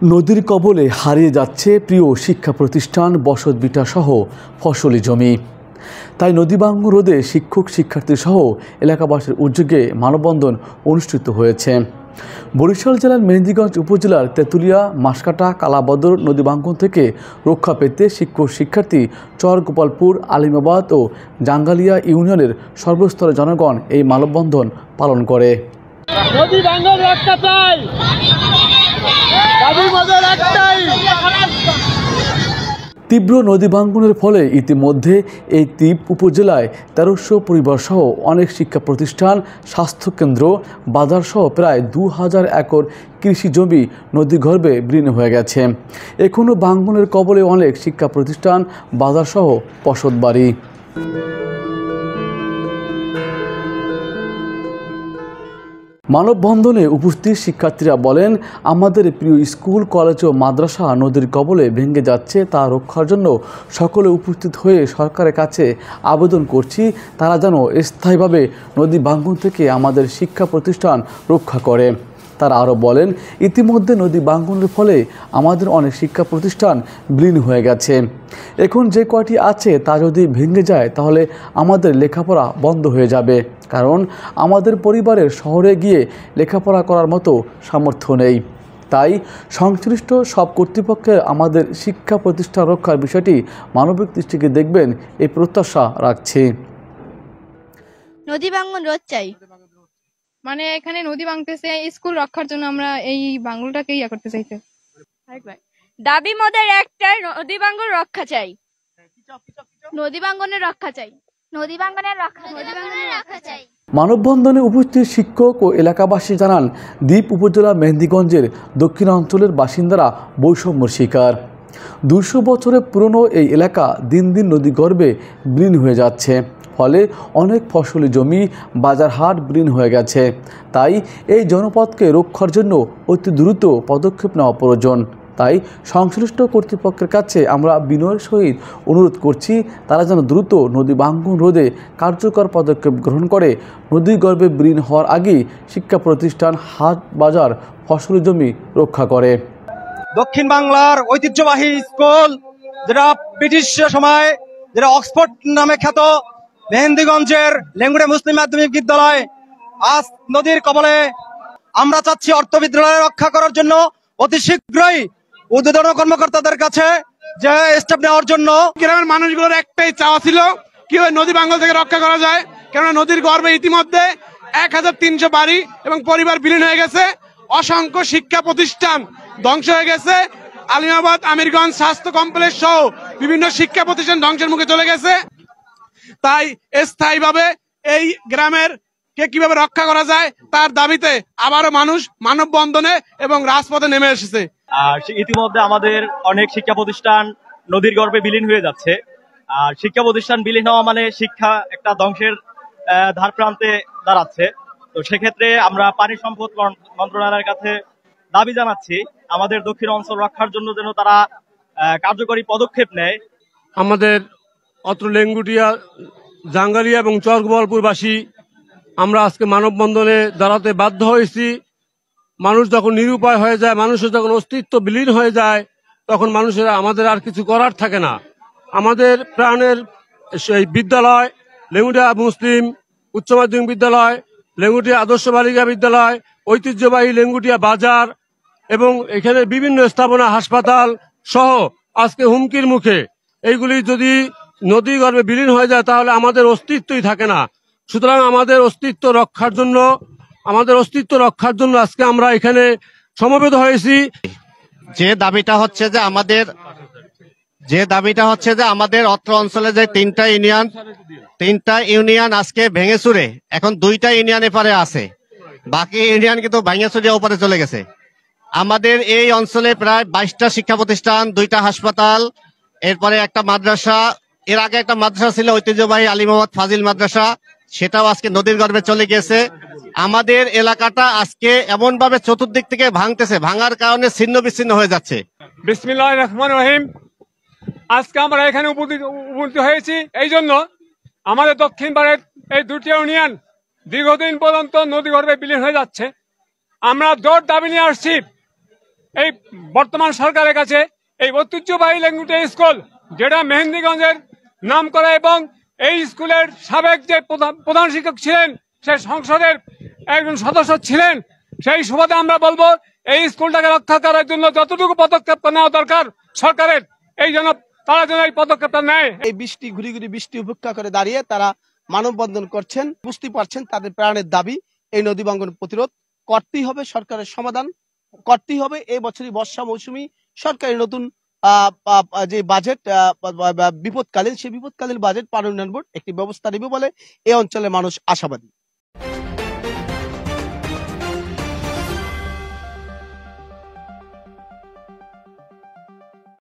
নদীর কবলে হারিয়ে যাচ্ছে প্রিয় শিক্ষা প্রতিষ্ঠান, বসতভিটা সহ ফসলি জমি। তাই নদী ভাঙন রোধে শিক্ষক শিক্ষার্থী সহ এলাকাবাসীর উদ্যোগে মানববন্ধন অনুষ্ঠিত হয়েছে। বরিশাল জেলার মেহেন্দিগঞ্জ উপজেলার তেঁতুলিয়া, মাসকাটা, কালাবদর নদী ভাঙন থেকে রক্ষা পেতে শিক্ষক শিক্ষার্থী, চর গোপালপুর, আলিমাবাদ ও জাঙ্গালিয়া ইউনিয়নের সর্বস্তরের জনগণ এই মানববন্ধন পালন করে। নদী ভাঙন রক্ষা চাই, তীব্র নদী ভাঙনের ফলে ইতিমধ্যে এই দ্বীপ উপজেলায় ১৩০০ পরিবার সহ অনেক শিক্ষা প্রতিষ্ঠান, স্বাস্থ্যকেন্দ্র, বাজার সহ প্রায় ২,০০০ একর কৃষি জমি নদীগর্ভে বিলীন হয়ে গেছে। এখনও ভাঙনের কবলে অনেক শিক্ষা প্রতিষ্ঠান, বাজার সহ বসতবাড়ি। মানববন্ধনে উপস্থিত শিক্ষার্থীরা বলেন, আমাদের প্রিয় স্কুল, কলেজ ও মাদ্রাসা নদীর কবলে ভেঙে যাচ্ছে, তা রক্ষার জন্য সকলে উপস্থিত হয়ে সরকারের কাছে আবেদন করছি তারা যেন স্থায়ীভাবে নদী ভাঙন থেকে আমাদের শিক্ষা প্রতিষ্ঠান রক্ষা করে। তারা আরও বলেন, ইতিমধ্যে নদী ভাঙনের ফলে আমাদের অনেক শিক্ষা প্রতিষ্ঠান বিলীন হয়ে গেছে। এখন যে কয়টি আছে তা যদি ভেঙে যায় তাহলে আমাদের লেখাপড়া বন্ধ হয়ে যাবে, কারণ আমাদের পরিবারের শহরে গিয়ে লেখাপড়া করার মতো সামর্থ্য নেই। তাই সংশ্লিষ্ট সব কর্তৃপক্ষের আমাদের শিক্ষা প্রতিষ্ঠান রক্ষার বিষয়টি মানবিক দৃষ্টিকে দেখবেন এই প্রত্যাশা রাখছি। নদী ভাঙন রোধ চাই, মানে এখানে নদী ভাঙতেছে, স্কুল রক্ষার জন্য আমরা এই বাংলোটাকে ইয়া করতে চাইতে। দাবি মোদের একটাই, নদী ভাঙন রক্ষা চাই, নদী ভাঙনের রক্ষা চাই, নদী ভাঙনের রক্ষা চাই। মানববন্ধনে উপস্থিত শিক্ষক ও এলাকাবাসী জানান, দ্বীপ উপজেলা মেহেন্দিগঞ্জের দক্ষিণাঞ্চলের বাসিন্দারা বৈষম্যের শিকার। ২০০ বছরের পুরনো এই এলাকা দিন দিন নদীগর্ভে বিলীন হয়ে যাচ্ছে, ফলে অনেক ফসলি জমি, বাজার হাট বিলীন হয়ে গেছে। তাই এই জনপদকে রক্ষার জন্য অতি দ্রুত পদক্ষেপ নেওয়া প্রয়োজন। তাই সংশ্লিষ্ট কর্তৃপক্ষের কাছে আমরা বিনয়ের সহিত অনুরোধ করছি তারা যেন দ্রুত নদী ভাঙন রোধে কার্যকর পদক্ষেপ গ্রহণ করে নদীগর্ভে বিলীন হওয়ার আগেই শিক্ষা প্রতিষ্ঠান, হাট, বাজার, ফসলি জমি রক্ষা করে। দক্ষিণ বাংলার ঐতিহ্যবাহী স্কুল, যেটা ব্রিটিশ সময় যেটা অক্সফোর্ড নামে খ্যাত মেহেন্দিগঞ্জের লেঙ্গুড়ে মুসলিম মাধ্যমিক বিদ্যালয় আজ নদীর কবলে। আমরা চাচ্ছি অর্থ বিদ্যালয় রক্ষা করার জন্য অতি শীঘ্রই ঊর্ধ্বতন কর্মকর্তাদের কাছে যে স্টেপ নেওয়ার জন্য। গ্রামের মানুষগুলোর একটাই চাওয়া ছিল কিভাবে নদী ভাঙন থেকে রক্ষা করা যায়, কেননা নদীর গর্ভে ইতিমধ্যে ১৩০০ বাড়ি এবং পরিবার বিলীন হয়ে গেছে, অসংখ্য শিক্ষা প্রতিষ্ঠান ধ্বংস হয়ে গেছে, আলিমাবাদ, আমিরগঞ্জ স্বাস্থ্য কমপ্লেক্স সহ বিভিন্ন শিক্ষা প্রতিষ্ঠান ধ্বংসের মুখে চলে গেছে। তাই স্থায়ীভাবে এই গ্রামের কে কিভাবে রক্ষা করা যায় তার দাবিতে আবারও মানুষ মানববন্ধনে এবং রাজপথে নেমে এসেছে। আর ইতিমধ্যে আমাদের অনেক শিক্ষা প্রতিষ্ঠান নদীর গর্ভে বিলীন হয়ে যাচ্ছে। আর শিক্ষা প্রতিষ্ঠান বিলীন হওয়া মানে শিক্ষা একটা ধ্বংসের ধার প্রান্তে দাঁড়াচ্ছে। তো সেক্ষেত্রে আমরা পানি সম্পদ মন্ত্রণালয়ের কাছে দাবি জানাচ্ছি আমাদের দক্ষিণ অঞ্চল রক্ষার জন্য যেন তারা কার্যকরী পদক্ষেপ নেয়। আমাদের অত্র লেঙ্গুটিয়া, জাঙ্গালিয়া এবং চরগোপালপুরবাসী আমরা আজকে মানববন্ধনে দাঁড়াতে বাধ্য হয়েছি। মানুষ যখন নিরুপায় হয়ে যায়, মানুষের যখন অস্তিত্ব বিলীন হয়ে যায়, তখন আমাদের আর কিছু করার থাকে না। আমাদের প্রাণের সেই বিদ্যালয়, লেঙ্গুটিয়া মুসলিম উচ্চ মাধ্যমিক বিদ্যালয়, লেঙ্গুটিয়া আদর্শ বালিকা বিদ্যালয়, ঐতিহ্যবাহী লেঙ্গুটিয়া বাজার এবং এখানে বিভিন্ন স্থাপনা, হাসপাতাল সহ আজকে হুমকির মুখে। এইগুলি যদি নদী গর্ভে বিলীন হয়ে যায় তাহলে আমাদের অস্তিত্বই থাকে না। সুতরাং আমাদের অস্তিত্ব রক্ষার জন্য আজকে আমরা এখানে সমবেত হয়েছি। যে দাবিটা হচ্ছে যে আমাদের অত্র অঞ্চলে যে তিনটা ইউনিয়ন আজকে ভেঙে চুরে এখন 2টা ইউনিয়ন এপারে আছে, বাকি ইউনিয়ন কিন্তু ভেঙে চুরে ওপারে চলে গেছে। আমাদের এই অঞ্চলে প্রায় 22টা শিক্ষা প্রতিষ্ঠান, 2টা হাসপাতাল, এরপরে একটা মাদ্রাসা, এর আগে একটা মাদ্রাসা ছিল ঐতিহ্যবাহী আলিমাবাদ ফাজিল মাদ্রাসা, সেটাও আজকে নদীর গর্ভে চলে গেছে। আমাদের এলাকাটা আজকে এমন ভাবে চতুর্দিক থেকে ভাঙতেছে, ভাঙার কারণে ছিন্ন বিচ্ছিন্ন হয়ে যাচ্ছে। বিসমিল্লাহির রহমানির রহিম। আজকে আমরা এখানে উপস্থিত হয়েছি এই জন্য আমাদের দক্ষিণ পাড়ের এই 2টি ইউনিয়ন দীর্ঘদিন পর্যন্ত নদী গর্ভে বিলীন হয়ে যাচ্ছে। আমরা জোর দাবি নিয়ে আসছি এই বর্তমান সরকারের কাছে এই ঐতিহ্যবাহী লেঙ্গুটে স্কুল, যেটা মেহেন্দিগঞ্জের নাম করা, এবং এই স্কুলের সাবেক যে প্রধান শিক্ষক ছিলেন, সে সংসদের একজন সদস্য ছিলেন, সেই সুবাদে আমরা বলবো এই স্কুলটাকে রক্ষা করার জন্য যতটুকু পদক্ষেপ নেওয়া দরকার সরকারের, এই জন্য তারা যেন এই পদক্ষেপটা নেয়। এই বৃষ্টি ঘুরি ঘুরি বৃষ্টি উপেক্ষা করে দাঁড়িয়ে তারা মানববন্ধন করছেন, বুঝতে পারছেন তাদের প্রাণের দাবি এই নদী ভাঙ্গন প্রতিরোধ করতেই হবে, সরকারের সমাধান করতেই হবে। এই বছরই বর্ষা মৌসুমী সরকারি নতুন যে বাজেট বিপদকালীন, সেই বিপদকালীন বাজেট পানি উন্নয়ন বোর্ড একটি ব্যবস্থা নেবে বলে এই অঞ্চলের মানুষ আশাবাদী।